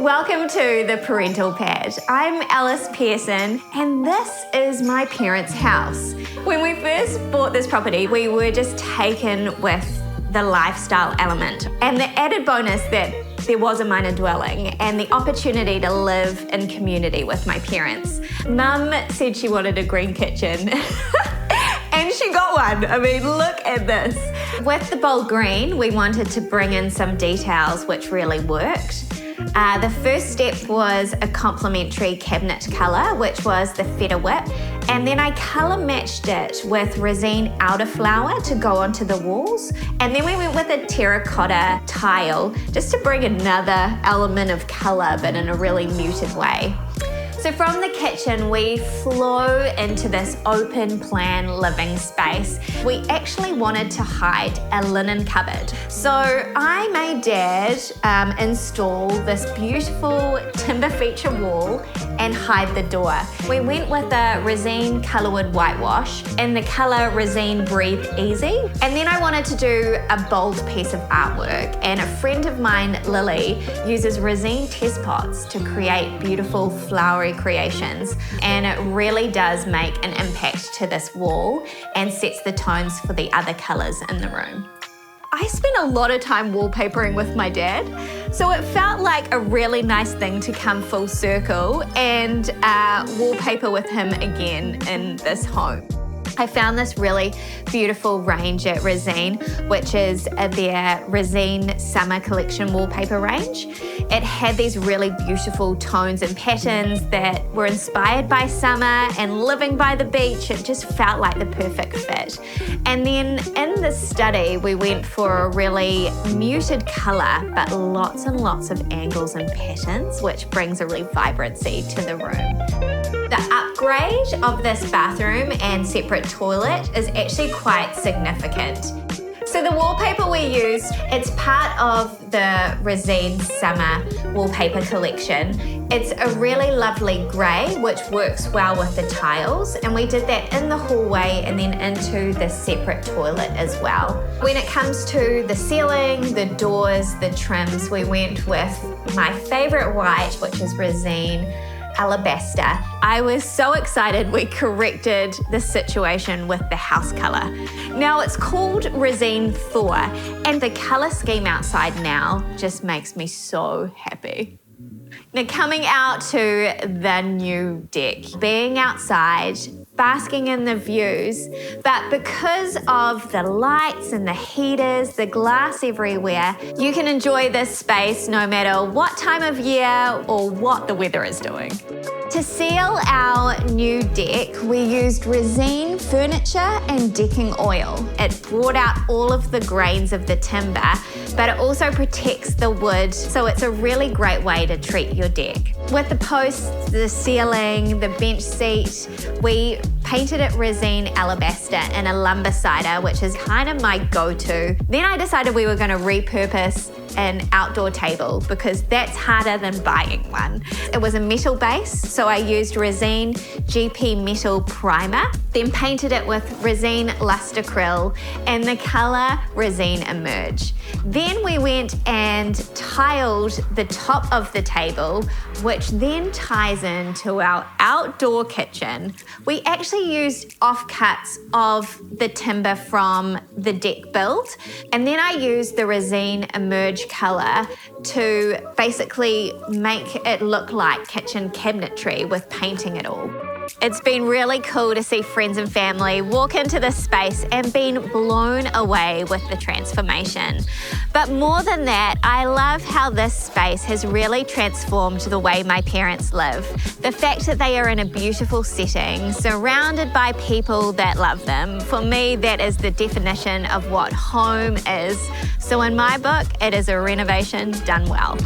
Welcome to the Parental Pad. I'm Alice Pearson and this is my parents' house. When we first bought this property, we were just taken with the lifestyle element and the added bonus that there was a minor dwelling and the opportunity to live in community with my parents. Mum said she wanted a green kitchen and she got one. I mean, look at this. With the bold green, we wanted to bring in some details which really worked. The first step was a complementary cabinet colour, which was the feather whip, and then I colour matched it with Resene Elderflower to go onto the walls, and then we went with a terracotta tile just to bring another element of colour but in a really muted way. So from the kitchen, we flow into this open plan living space. We actually wanted to hide a linen cupboard. So I made Dad install this beautiful timber feature wall and hide the door. We went with a Resene ColorWood whitewash in the colour Resene Breathe Easy. And then I wanted to do a bold piece of artwork, and a friend of mine, Lily, uses Resene test pots to create beautiful flowery creations, and it really does make an impact to this wall and sets the tones for the other colours in the room. I spent a lot of time wallpapering with my dad, so it felt like a really nice thing to come full circle and wallpaper with him again in this home. I found this really beautiful range at Resene, which is their Resene Summer Collection wallpaper range. It had these really beautiful tones and patterns that were inspired by summer and living by the beach. It just felt like the perfect fit. And then in the study, we went for a really muted colour, but lots and lots of angles and patterns, which brings a real vibrancy to the room. The upgrade of this bathroom and separate toilet is actually quite significant. So the wallpaper we used, it's part of the Resene Summer Wallpaper Collection. It's a really lovely grey, which works well with the tiles, and we did that in the hallway and then into the separate toilet as well. When it comes to the ceiling, the doors, the trims, we went with my favourite white, which is Resene Alabaster. I was so excited we corrected the situation with the house colour. Now it's called Resene Thor, and the colour scheme outside now just makes me so happy. Now coming out to the new deck, being outside, basking in the views, but because of the lights and the heaters, the glass everywhere, you can enjoy this space no matter what time of year or what the weather is doing. To seal our new deck, we used Resene furniture and decking oil. It brought out all of the grains of the timber, but it also protects the wood, so it's a really great way to treat your deck. With the posts, the ceiling, the bench seat, we painted it Resene Alabaster in a lumber cider, which is kind of my go-to. Then I decided we were going to repurpose an outdoor table because that's harder than buying one. It was a metal base, so I used Resene GP Metal Primer, then painted it with Resene Lust Acryl and the colour Resene Emerge. Then we went and tiled the top of the table, which then ties into our outdoor kitchen. We actually used offcuts of the timber from the deck build, and then I used the Resene Emerge colour to basically make it look like kitchen cabinetry with painting it all. It's been really cool to see friends and family walk into this space and been blown away with the transformation. But more than that, I love how this space has really transformed the way my parents live. The fact that they are in a beautiful setting, surrounded by people that love them. For me, that is the definition of what home is. So in my book, it is a renovation done well.